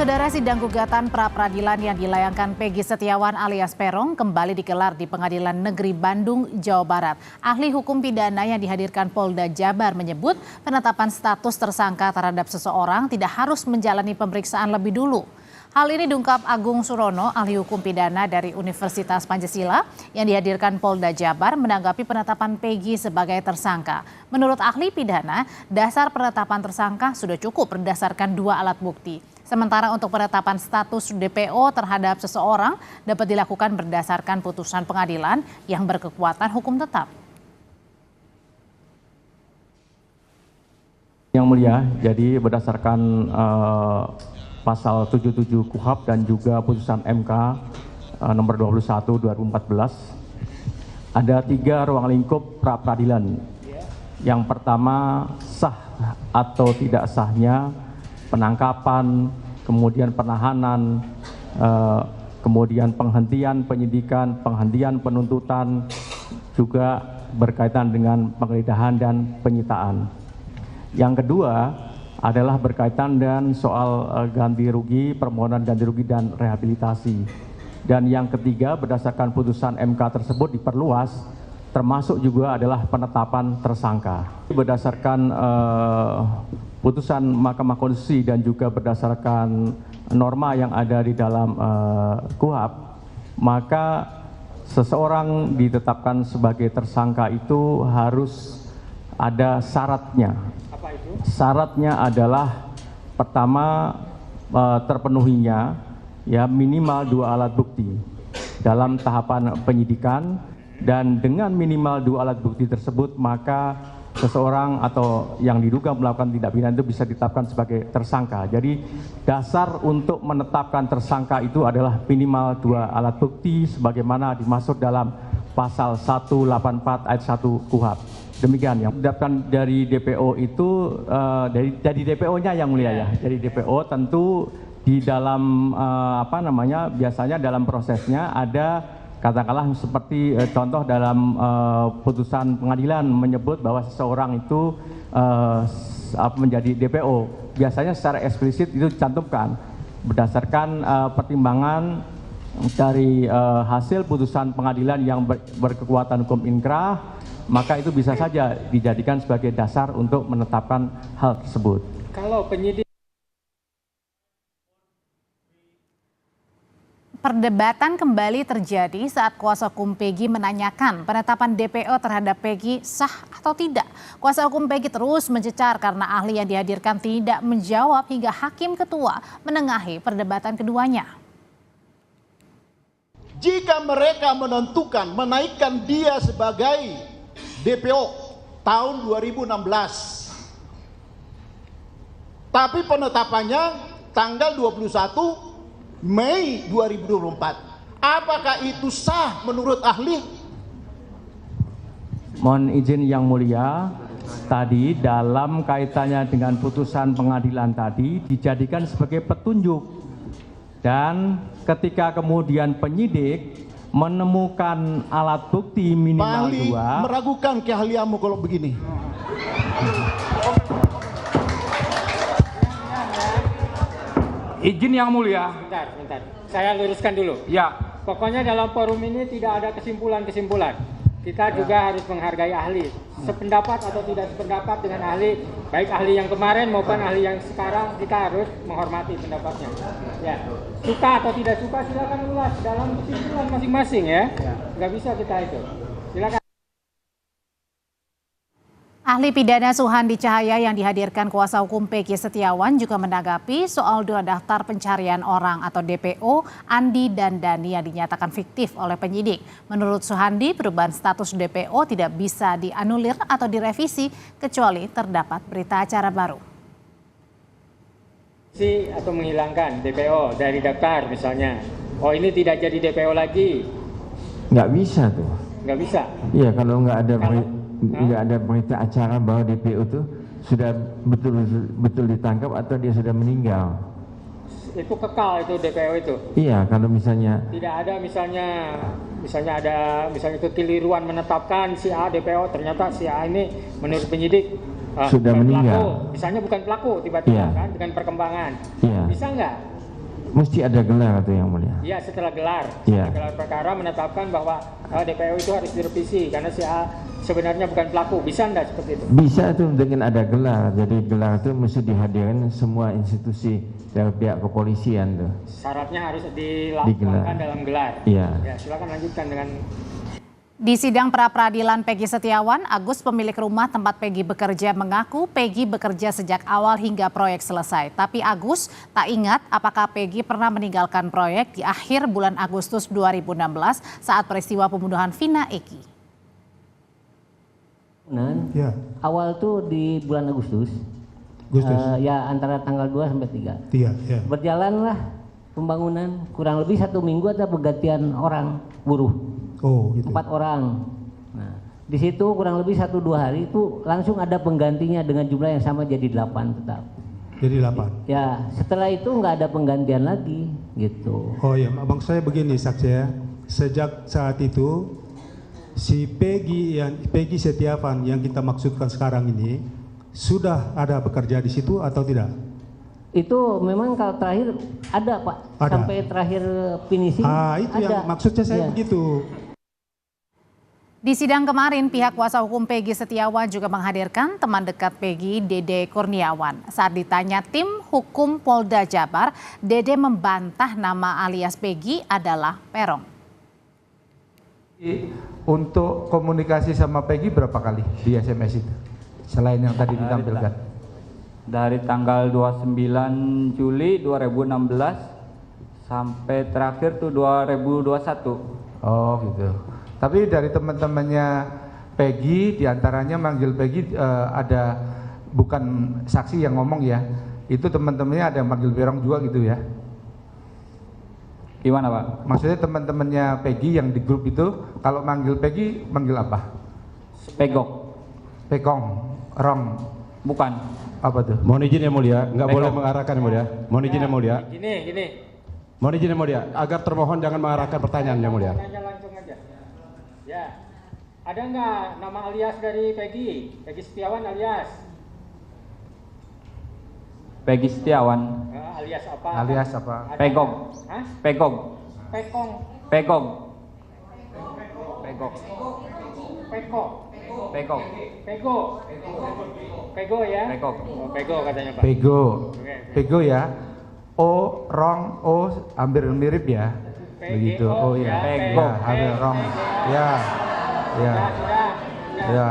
Saudara, sidang gugatan pra-peradilan yang dilayangkan Peggy Setiawan alias Peron kembali digelar di Pengadilan Negeri Bandung, Jawa Barat. Ahli hukum pidana yang dihadirkan Polda Jabar menyebut penetapan status tersangka terhadap seseorang tidak harus menjalani pemeriksaan lebih dulu. Hal ini diungkap Agung Surono, ahli hukum pidana dari Universitas Pancasila yang dihadirkan Polda Jabar menanggapi penetapan Peggy sebagai tersangka. Menurut ahli pidana, dasar penetapan tersangka sudah cukup berdasarkan 2 alat bukti. Sementara untuk penetapan status DPO terhadap seseorang dapat dilakukan berdasarkan putusan pengadilan yang berkekuatan hukum tetap. Yang mulia, jadi berdasarkan pasal 77 KUHP dan juga putusan MK nomor 21 2014, ada 3 ruang lingkup pra-peradilan. Yang pertama, sah atau tidak sahnya penangkapan, kemudian penahanan, kemudian penghentian penyidikan, penghentian penuntutan, juga berkaitan dengan penggeledahan dan penyitaan. Yang kedua adalah berkaitan dengan soal ganti rugi, permohonan ganti rugi dan rehabilitasi. Dan yang ketiga, berdasarkan putusan MK tersebut diperluas, termasuk juga adalah penetapan tersangka. Berdasarkan putusan Mahkamah Konstitusi dan juga berdasarkan norma yang ada di dalam KUHP, maka seseorang ditetapkan sebagai tersangka itu harus ada syaratnya. Apa itu? Syaratnya adalah pertama, terpenuhinya ya minimal 2 alat bukti dalam tahapan penyidikan, dan dengan minimal 2 alat bukti tersebut maka seseorang atau yang diduga melakukan tindak pidana itu bisa ditetapkan sebagai tersangka. Jadi dasar untuk menetapkan tersangka itu adalah minimal 2 alat bukti sebagaimana dimaksud dalam pasal 184 ayat 1 KUHP. Demikian yang ditetapkan dari DPO itu dari DPO-nya yang mulia ya. Dari DPO tentu di dalam biasanya dalam prosesnya ada katakanlah seperti contoh dalam putusan pengadilan menyebut bahwa seseorang itu menjadi DPO. Biasanya secara eksplisit itu dicantumkan berdasarkan pertimbangan dari hasil putusan pengadilan yang berkekuatan hukum inkrah, maka itu bisa saja dijadikan sebagai dasar untuk menetapkan hal tersebut. Kalau penyidik Perdebatan kembali terjadi saat kuasa hukum Peggy menanyakan penetapan DPO terhadap Peggy sah atau tidak. Kuasa hukum Peggy terus mencecar karena ahli yang dihadirkan tidak menjawab hingga hakim ketua menengahi perdebatan keduanya. Jika mereka menentukan menaikkan dia sebagai DPO tahun 2016, tapi penetapannya tanggal 21 Mei 2024. Apakah itu sah menurut ahli? Mohon izin yang mulia, tadi dalam kaitannya dengan putusan pengadilan tadi dijadikan sebagai petunjuk, dan ketika kemudian penyidik menemukan alat bukti minimal 2. Meragukan keahlianmu kalau begini. Izin yang mulia. Bentar. Saya luruskan dulu. Ya. Pokoknya dalam forum ini tidak ada kesimpulan-kesimpulan. Kita juga harus menghargai ahli. Sependapat atau tidak sependapat dengan ahli, baik ahli yang kemarin maupun ahli yang sekarang, kita harus menghormati pendapatnya. Ya. Suka atau tidak suka silakan ulas dalam kesimpulan masing-masing ya. Nggak bisa kita itu. Silakan. Ahli pidana Suhandi Cahaya yang dihadirkan kuasa hukum Peggy Setiawan juga menanggapi soal 2 daftar pencarian orang atau DPO Andi dan Dani yang dinyatakan fiktif oleh penyidik. Menurut Suhandi, perubahan status DPO tidak bisa dianulir atau direvisi kecuali terdapat berita acara baru. Atau menghilangkan DPO dari daftar misalnya. Oh, ini tidak jadi DPO lagi. Nggak bisa tuh. Nggak bisa? Iya, kalau nggak ada berita acara bahwa DPO itu sudah betul ditangkap atau dia sudah meninggal. Itu kekal itu DPO itu? Iya, kalau misalnya tidak ada misalnya kekeliruan menetapkan si A DPO, ternyata si A ini menurut penyidik sudah meninggal. Pelaku. Misalnya bukan pelaku tiba-tiba kan dengan perkembangan. Iya. Bisa nggak? mesti ada gelar atau yang mulia? Ya, setelah gelar. Ya. Setelah gelar perkara menetapkan bahwa DPO itu harus direvisi karena si A sebenarnya bukan pelaku. Bisa enggak seperti itu? Bisa tuh dengan ada gelar. Jadi gelar itu mesti dihadirkan semua institusi dari pihak kepolisian tuh. Syaratnya harus dilakukan dalam gelar. Iya. Ya, silakan lanjutkan dengan. Di sidang pra-peradilan Peggy Setiawan, Agus pemilik rumah tempat Peggy bekerja mengaku Peggy bekerja sejak awal hingga proyek selesai. Tapi Agus tak ingat apakah Peggy pernah meninggalkan proyek di akhir bulan Agustus 2016 saat peristiwa pembunuhan Vina Eki. Ya. Awal tuh di bulan Agustus. Ya antara tanggal 2 sampai 3. Ya. Berjalanlah pembangunan kurang lebih 1 minggu ada pergantian orang buruh. Oh, gitu. 4 orang. Nah, di situ kurang lebih 1-2 hari itu langsung ada penggantinya dengan jumlah yang sama jadi 8 tetap. Jadi 8. Ya, setelah itu nggak ada penggantian lagi gitu. Oh ya, abang saya begini saksi ya. Sejak saat itu si Peggy Setiawan yang kita maksudkan sekarang ini sudah ada bekerja di situ atau tidak? Itu memang kalau terakhir ada Pak, Ada. sampai terakhir finishing. Itu ada. yang maksudnya saya Ya. begitu. Di sidang kemarin, pihak kuasa hukum Peggy Setiawan juga menghadirkan teman dekat Peggy, Dede Kurniawan. Saat ditanya tim hukum Polda Jabar, Dede membantah nama alias Peggy adalah Peron. Untuk komunikasi sama Peggy berapa kali di SMS itu? Selain yang tadi ditampilkan. Dari tanggal 29 Juli 2016 sampai terakhir tuh 2021. Oh gitu. Tapi dari teman-temannya Peggy, diantaranya manggil Peggy ada bukan saksi yang ngomong ya. Itu teman-temannya ada yang manggil Berong juga gitu ya. Gimana Pak? Maksudnya teman-temannya Peggy yang di grup itu kalau manggil Peggy manggil apa? Pegok. Pekong, Rong. Bukan. Apa tuh? Mohon izin yang mulia, nggak Baik, boleh Om. mengarahkan yang mulia. Mohon izin yang mulia. Gini. Mohon izin yang mulia, agar termohon jangan mengarahkan pertanyaan yang mulia. Tanya langsung aja. Ya. Ada nggak nama alias dari Peggy? Peggy Setiawan alias? Peggy Setiawan. Alias apa? Alias apa? Ada Pegong. nggak? Hah? Pegong. Pekong. Pegong. Pegok. Peko. Pegok. Pego. Pego ya? Pegok. Oh, Pego katanya Pak. Pego. Oke. Pego ya. O, Rong, O hampir mirip ya. Begitu. Oh ya. Pego. Ya, hampir Rong. Ya. Ya. Ya.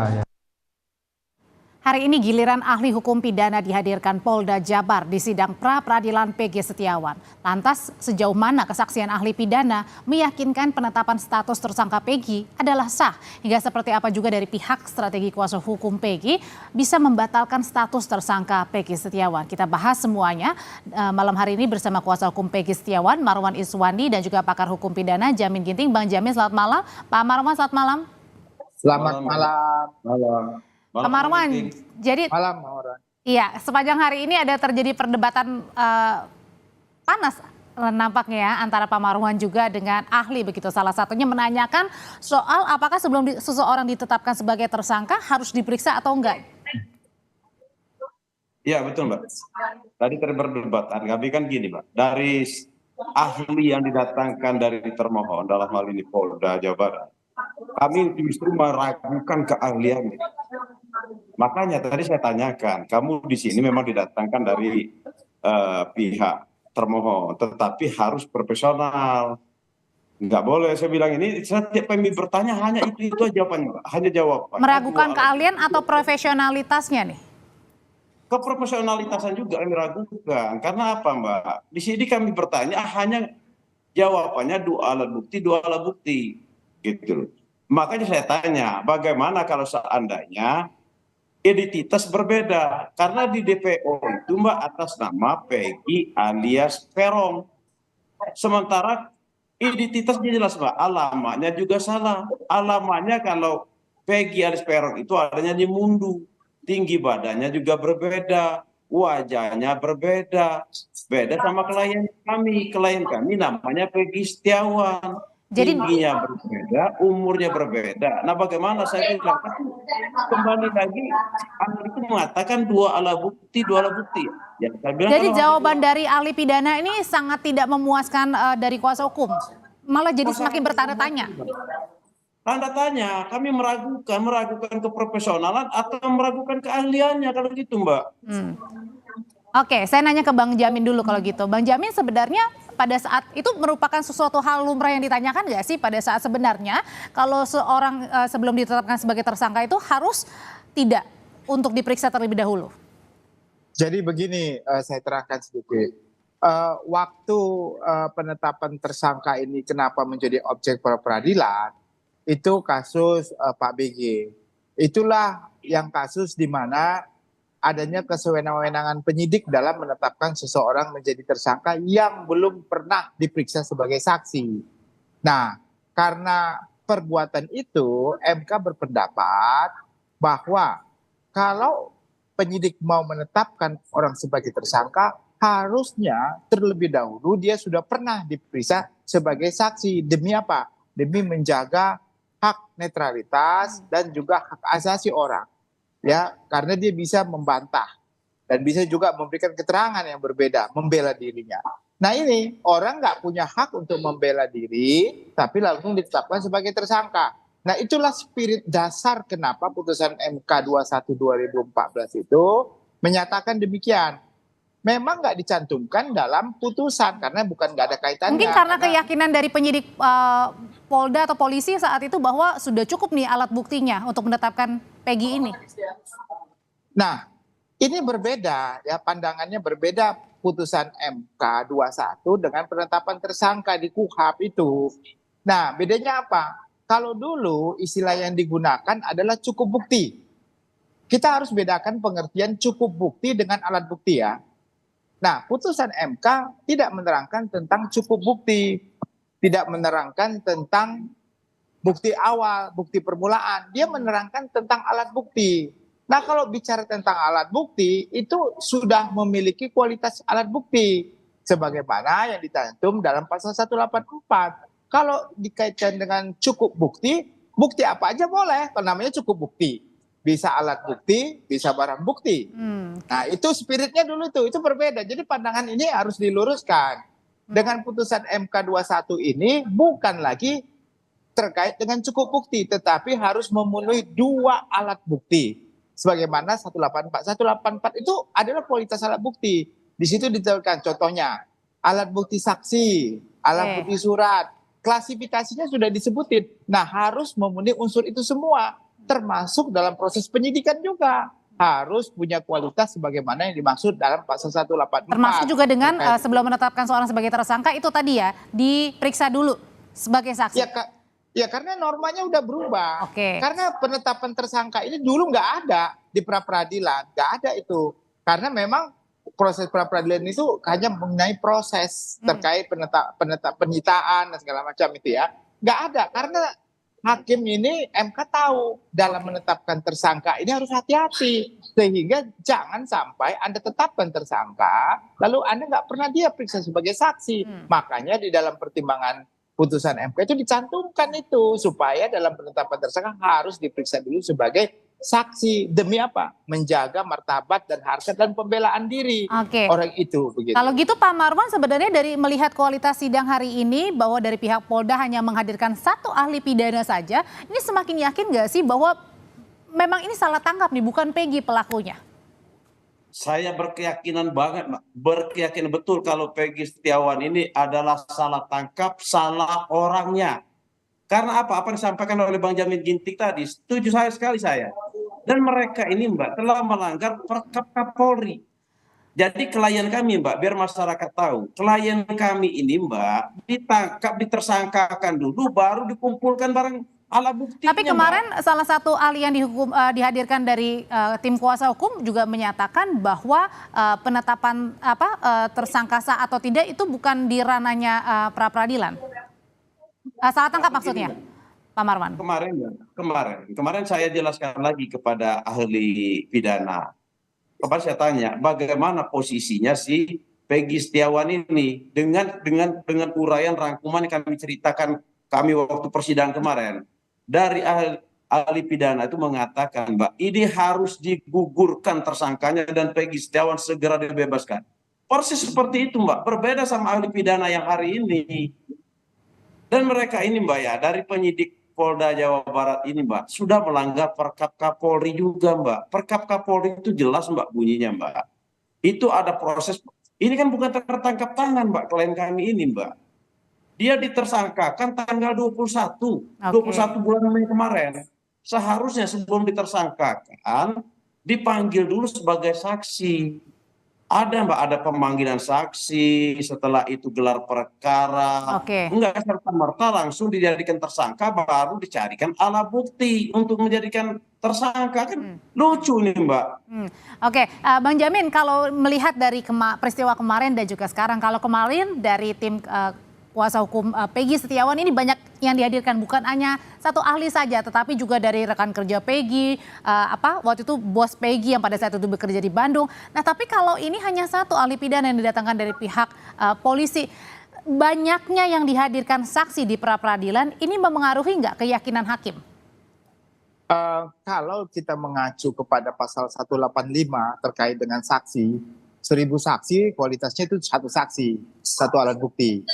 Hari ini giliran ahli hukum pidana dihadirkan Polda Jabar di sidang pra-peradilan Peggy Setiawan. Lantas sejauh mana kesaksian ahli pidana meyakinkan penetapan status tersangka Peggy adalah sah? Hingga seperti apa juga dari pihak strategi kuasa hukum Peggy bisa membatalkan status tersangka Peggy Setiawan. Kita bahas semuanya malam hari ini bersama kuasa hukum Peggy Setiawan, Marwan Iswandi dan juga pakar hukum pidana Jamin Ginting. Bang Jamin, selamat malam. Pak Marwan, selamat malam. Selamat malam. Pak Marwan, jadi Malam, Marwan. iya, sepanjang hari ini ada terjadi perdebatan panas nampaknya ya antara Pak Marwan juga dengan ahli begitu. Salah satunya menanyakan soal apakah sebelum seseorang ditetapkan sebagai tersangka harus diperiksa atau enggak. Iya betul Mbak. Tadi perdebatan kami kan gini Mbak. Dari ahli yang didatangkan dari termohon dalam hal ini Polda Jawa Barat, kami justru meragukan keahliannya. Makanya tadi saya tanyakan, kamu di sini memang didatangkan dari pihak termohon, tetapi harus profesional. Nggak boleh, saya bilang ini setiap kami bertanya hanya itu aja jawabannya, Pak. Hanya jawaban. Meragukan keahlian atau profesionalitasnya nih? Keprofesionalitasan juga kami ragukan. Karena apa Mbak? Di sini kami bertanya hanya jawabannya dua alat bukti, gitu loh. Makanya saya tanya, bagaimana kalau seandainya identitas berbeda? Karena di DPO itu Mbak atas nama Peggy alias Peron. Sementara identitasnya jelas Mbak, alamatnya juga salah. Alamatnya kalau Peggy alias Peron itu adanya di Mundu. Tinggi badannya juga berbeda, wajahnya berbeda. Beda sama klien kami namanya Peggy Setiawan. Jadi tingginya berbeda, umurnya berbeda. Nah, bagaimana saya bilang? Kembali lagi, ahli itu mengatakan dua alat bukti. Ya, saya bilang jadi kalau jawaban dari ahli pidana ini sangat tidak memuaskan dari kuasa hukum. Malah jadi semakin bertanda tanya. tanda tanya, kami meragukan keprofesionalan atau meragukan keahliannya kalau gitu, Mbak. Oke, saya nanya ke Bang Jamin dulu kalau gitu. Bang Jamin, sebenarnya pada saat itu merupakan sesuatu hal lumrah yang ditanyakan nggak sih pada saat sebenarnya kalau seorang sebelum ditetapkan sebagai tersangka itu harus tidak untuk diperiksa terlebih dahulu? Jadi begini, saya terangkan sedikit. Waktu penetapan tersangka ini kenapa menjadi objek pra-peradilan, itu kasus Pak BG. Itulah yang kasus di mana adanya kesewenang-wenangan penyidik dalam menetapkan seseorang menjadi tersangka yang belum pernah diperiksa sebagai saksi. Nah, karena perbuatan itu, MK berpendapat bahwa kalau penyidik mau menetapkan orang sebagai tersangka, harusnya terlebih dahulu dia sudah pernah diperiksa sebagai saksi. Demi apa? Demi menjaga hak netralitas dan juga hak asasi orang. Ya, karena dia bisa membantah dan bisa juga memberikan keterangan yang berbeda, membela dirinya. Nah, ini orang nggak punya hak untuk membela diri, tapi langsung ditetapkan sebagai tersangka. Nah, itulah spirit dasar kenapa putusan MK 21 2014 itu menyatakan demikian. Memang nggak dicantumkan dalam putusan karena bukan nggak ada kaitannya. Mungkin karena keyakinan dari penyidik Polda atau polisi saat itu bahwa sudah cukup nih alat buktinya untuk menetapkan Peggy ini. Nah, ini berbeda ya, pandangannya berbeda putusan MK 21 dengan penetapan tersangka di KUHP itu. Nah, bedanya apa? Kalau dulu istilah yang digunakan adalah cukup bukti. Kita harus bedakan pengertian cukup bukti dengan alat bukti ya. Nah, putusan MK tidak menerangkan tentang cukup bukti, tidak menerangkan tentang bukti awal, bukti permulaan. Dia menerangkan tentang alat bukti. Nah, kalau bicara tentang alat bukti, itu sudah memiliki kualitas alat bukti. Sebagaimana yang dicantum dalam pasal 184. Kalau dikaitkan dengan cukup bukti, bukti apa aja boleh, kalau namanya cukup bukti. Bisa alat bukti, bisa barang bukti. Nah, itu spiritnya dulu itu berbeda. Jadi pandangan ini harus diluruskan. Dengan putusan MK 21 ini bukan lagi terkait dengan cukup bukti, tetapi harus memenuhi dua alat bukti. Sebagaimana 184. 184 itu adalah kualitas alat bukti. Di situ ditentukan contohnya, alat bukti saksi, alat bukti surat, klasifikasinya sudah disebutin. Nah, harus memenuhi unsur itu semua. Termasuk dalam proses penyidikan juga harus punya kualitas sebagaimana yang dimaksud dalam pasal 184. Termasuk juga dengan sebelum menetapkan seorang sebagai tersangka itu tadi ya, diperiksa dulu sebagai saksi. Ya karena normanya udah berubah. Karena penetapan tersangka ini dulu nggak ada di pra-peradilan, nggak ada itu. Karena memang proses pra-peradilan itu hanya mengenai proses terkait penyitaan dan segala macam itu ya. Nggak ada karena hakim ini MK tahu dalam menetapkan tersangka ini harus hati-hati sehingga jangan sampai Anda tetapkan tersangka lalu Anda nggak pernah dia periksa sebagai saksi. Makanya di dalam pertimbangan putusan MK itu dicantumkan itu supaya dalam penetapan tersangka harus diperiksa dulu sebagai saksi. Demi apa? Menjaga martabat dan harkat dan pembelaan diri orang itu. Begitu. Kalau gitu Pak Marwan, sebenarnya dari melihat kualitas sidang hari ini bahwa dari pihak Polda hanya menghadirkan satu ahli pidana saja, ini semakin yakin nggak sih bahwa memang ini salah tangkap nih, bukan Peggy pelakunya? Saya berkeyakinan banget, berkeyakinan betul kalau Peggy Setiawan ini adalah salah tangkap, salah orangnya. Karena apa? Apa yang disampaikan oleh Bang Jamin Ginting tadi, setuju sekali saya. Dan mereka ini Mbak telah melanggar Perkap Kapolri. Jadi klien kami Mbak, biar masyarakat tahu, klien kami ini Mbak ditangkap, ditersangkakan dulu, baru dikumpulkan barang alat buktinya. Tapi kemarin Mbak, salah satu ahli yang dihadirkan dari tim kuasa hukum juga menyatakan bahwa penetapan tersangka sah atau tidak itu bukan di ranahnya pra-peradilan. Salah tangkap maksudnya, Pak Marwan. Kemarin saya jelaskan lagi kepada ahli pidana. Kemarin saya tanya, bagaimana posisinya si Peggy Setiawan ini dengan uraian rangkuman yang kami ceritakan kami waktu persidangan kemarin, dari ahli pidana itu mengatakan, Mbak, ini harus digugurkan tersangkanya dan Peggy Setiawan segera dibebaskan. Persis seperti itu, Mbak, berbeda sama ahli pidana yang hari ini. Dan mereka ini, Mbak, ya, dari penyidik Polda Jawa Barat ini, Mbak, sudah melanggar Perkap Kapolri juga, Mbak. Perkap Kapolri itu jelas, Mbak, bunyinya, Mbak. Itu ada proses, ini kan bukan tertangkap tangan, Mbak, klien kami ini, Mbak. Dia ditersangkakan tanggal 21 bulan Mei kemarin. Seharusnya sebelum ditersangkakan, dipanggil dulu sebagai saksi. Ada, Mbak, ada pemanggilan saksi, setelah itu gelar perkara. Enggak serta-merta langsung dijadikan tersangka, baru dicarikan alat bukti untuk menjadikan tersangka. Kan lucu nih, Mbak. Bang Jamin, kalau melihat dari peristiwa kemarin dan juga sekarang, kalau kemarin dari tim kuasa hukum Peggy Setiawan ini banyak yang dihadirkan, bukan hanya satu ahli saja, tetapi juga dari rekan kerja Peggy, waktu itu bos Peggy yang pada saat itu bekerja di Bandung. Nah, tapi kalau ini hanya satu ahli pidana yang didatangkan dari pihak polisi, banyaknya yang dihadirkan saksi di pra-peradilan, ini mempengaruhi nggak keyakinan hakim? Kalau kita mengacu kepada pasal 185 terkait dengan saksi, 1000 saksi kualitasnya itu satu saksi, satu alat bukti.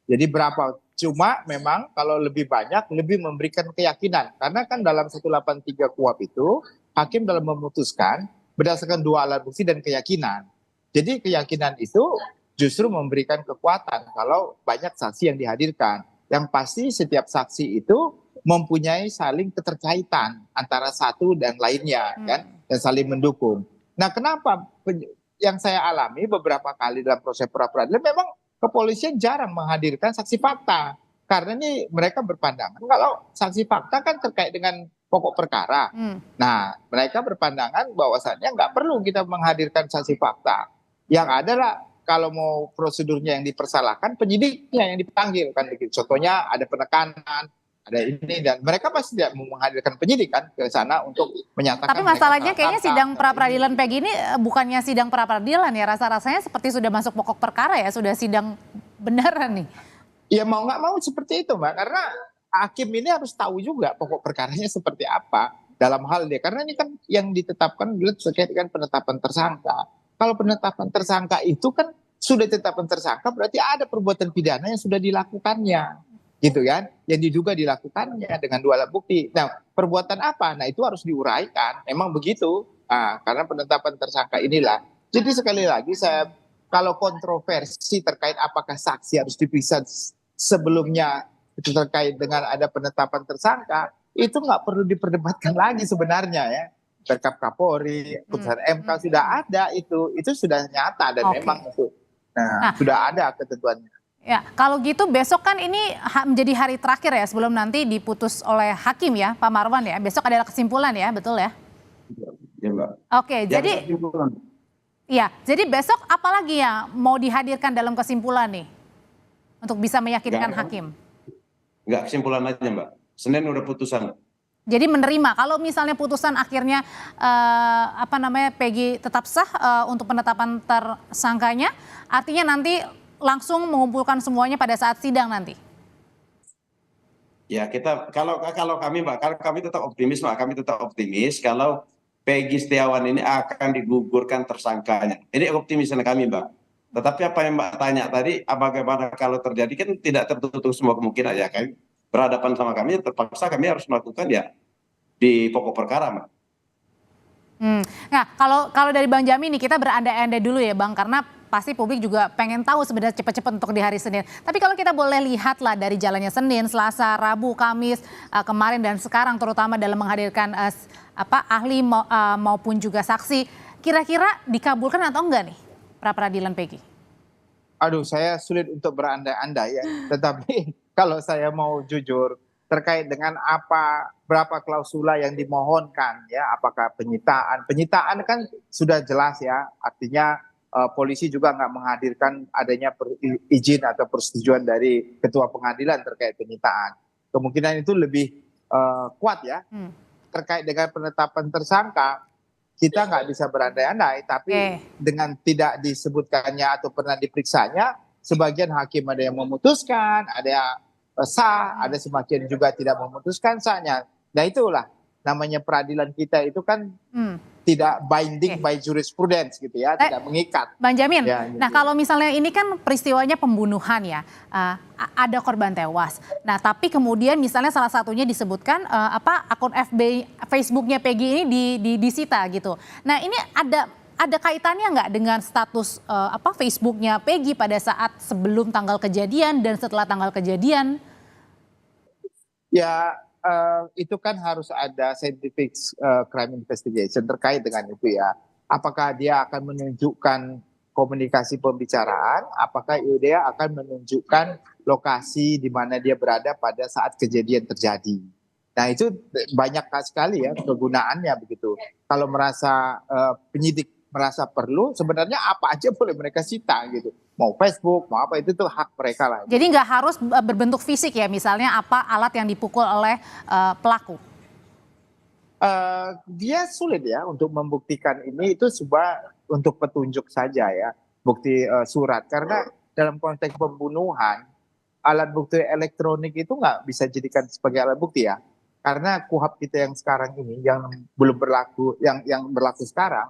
Jadi berapa? Cuma memang kalau lebih banyak lebih memberikan keyakinan. Karena kan dalam 183 KUHP itu hakim dalam memutuskan berdasarkan 2 alat bukti dan keyakinan. Jadi keyakinan itu justru memberikan kekuatan kalau banyak saksi yang dihadirkan. Yang pasti setiap saksi itu mempunyai saling keterkaitan antara satu dan lainnya, kan, dan saling mendukung. Nah, kenapa yang saya alami beberapa kali dalam proses pra-peradilan memang kepolisian jarang menghadirkan saksi fakta, karena ini mereka berpandangan kalau saksi fakta kan terkait dengan pokok perkara. Nah, mereka berpandangan bahwasannya nggak perlu kita menghadirkan saksi fakta. Yang adalah kalau mau prosedurnya yang dipersalahkan, penyidiknya yang dipanggil kan. Contohnya ada penekanan, ada ini, dan mereka pasti tidak mau menghadirkan penyidik kan ke sana untuk menyatakan. Tapi masalahnya kayaknya sidang pra-peradilan Peggy ini bukannya sidang pra-peradilan ya, rasa-rasanya seperti sudah masuk pokok perkara ya, sudah sidang beneran nih. Ya mau nggak mau seperti itu, Mbak, karena hakim ini harus tahu juga pokok perkaranya seperti apa dalam hal dia, karena ini kan yang ditetapkan terkait dengan penetapan tersangka. Kalau penetapan tersangka itu kan sudah ditetapkan tersangka, berarti ada perbuatan pidana yang sudah dilakukannya. Gitu kan, yang diduga dilakukannya dengan 2 alat bukti. Nah, perbuatan apa? Nah, itu harus diuraikan. Emang begitu. Nah, karena penetapan tersangka inilah. Jadi sekali lagi kalau kontroversi terkait apakah saksi harus diperiksa sebelumnya itu terkait dengan ada penetapan tersangka, itu nggak perlu diperdebatkan lagi sebenarnya ya. Perkap Kapolri, putusan MK sudah ada itu sudah nyata dan memang itu. Nah, sudah ada ketentuannya. Ya, kalau gitu besok kan ini menjadi hari terakhir ya sebelum nanti diputus oleh hakim ya, Pak Marwan ya. Besok adalah kesimpulan ya, betul ya? Ya, Mbak. Oke, jadi besok apa lagi ya mau dihadirkan dalam kesimpulan nih untuk bisa meyakinkan hakim? Enggak, kesimpulan aja, Mbak. Senin udah putusan. Jadi menerima kalau misalnya putusan akhirnya Peggy tetap sah untuk penetapan tersangkanya, artinya nanti langsung mengumpulkan semuanya pada saat sidang nanti. Ya, kalau kami, Mbak, kalau kami tetap optimis, Mbak, kami tetap optimis kalau Peggy Setiawan ini akan digugurkan tersangkanya. Ini optimisme kami, Mbak. Tetapi apa yang Mbak tanya tadi, bagaimana kalau terjadi, kan tidak tertutup semua kemungkinan ya, kan berhadapan sama kami, terpaksa kami harus melakukan ya di pokok perkara, Mbak. Nah, kalau dari Bang Jamin nih, kita berandai-andai dulu ya, Bang, karena pasti publik juga pengen tahu sebenarnya cepat-cepat untuk di hari Senin. Tapi kalau kita boleh lihat lah dari jalannya Senin, Selasa, Rabu, Kamis, kemarin dan sekarang terutama dalam menghadirkan ahli maupun juga saksi, kira-kira dikabulkan atau enggak nih pra-peradilan Peggy? Aduh, saya sulit untuk berandai-andai ya. Tetapi kalau saya mau jujur terkait dengan berapa klausula yang dimohonkan ya, apakah penyitaan kan sudah jelas ya, artinya polisi juga nggak menghadirkan adanya izin atau persetujuan dari ketua pengadilan terkait penyitaan. Kemungkinan itu lebih kuat ya. Terkait dengan penetapan tersangka, kita nggak bisa berandai-andai, tapi dengan tidak disebutkannya atau pernah diperiksanya, sebagian hakim ada yang memutuskan, ada sah, ada sebagian juga tidak memutuskan sahnya. Nah itulah namanya peradilan kita itu kan tidak binding by jurisprudence gitu ya, tidak mengikat. Bang Jamin, Ya, gitu. nah kalau misalnya ini kan peristiwanya pembunuhan ya, ada korban tewas. Nah tapi kemudian misalnya salah satunya disebutkan akun Facebooknya Peggy ini disita gitu. Nah ini ada kaitannya nggak dengan status Facebooknya Peggy pada saat sebelum tanggal kejadian dan setelah tanggal kejadian? Ya itu kan harus ada scientific crime investigation terkait dengan itu ya. Apakah dia akan menunjukkan komunikasi pembicaraan, apakah dia akan menunjukkan lokasi di mana dia berada pada saat kejadian terjadi. Nah itu banyak sekali ya kegunaannya begitu. Kalau merasa penyidik merasa perlu, sebenarnya apa aja boleh mereka sita gitu. Mau Facebook, mau apa, itu tuh hak mereka lah. Jadi nggak harus berbentuk fisik ya, misalnya apa alat yang dipukul oleh pelaku? Dia sulit ya untuk membuktikan ini, itu sebuah untuk petunjuk saja ya, bukti surat. Karena dalam konteks pembunuhan, alat bukti elektronik itu nggak bisa jadikan sebagai alat bukti ya. Karena KUHP kita yang sekarang ini, yang belum berlaku, yang berlaku sekarang,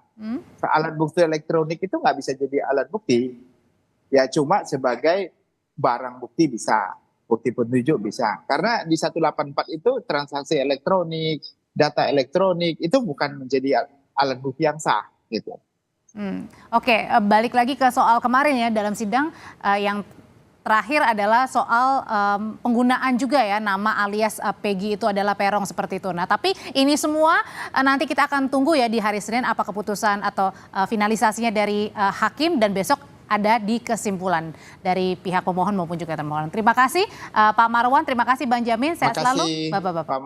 alat bukti elektronik itu nggak bisa jadi alat bukti. Ya cuma sebagai barang bukti bisa, bukti petunjuk bisa. Karena di 184 itu transaksi elektronik, data elektronik, itu bukan menjadi alat bukti yang sah gitu. Oke, balik lagi ke soal kemarin ya dalam sidang yang terakhir adalah soal penggunaan juga ya nama alias Peggy itu adalah Peron seperti itu. Nah tapi ini semua nanti kita akan tunggu ya di hari Senin apa keputusan atau finalisasinya dari hakim, dan besok ada di kesimpulan dari pihak pemohon maupun juga termohon. Terima kasih Pak Marwan, terima kasih Bang Jamin, sehat selalu Bapak-bapak.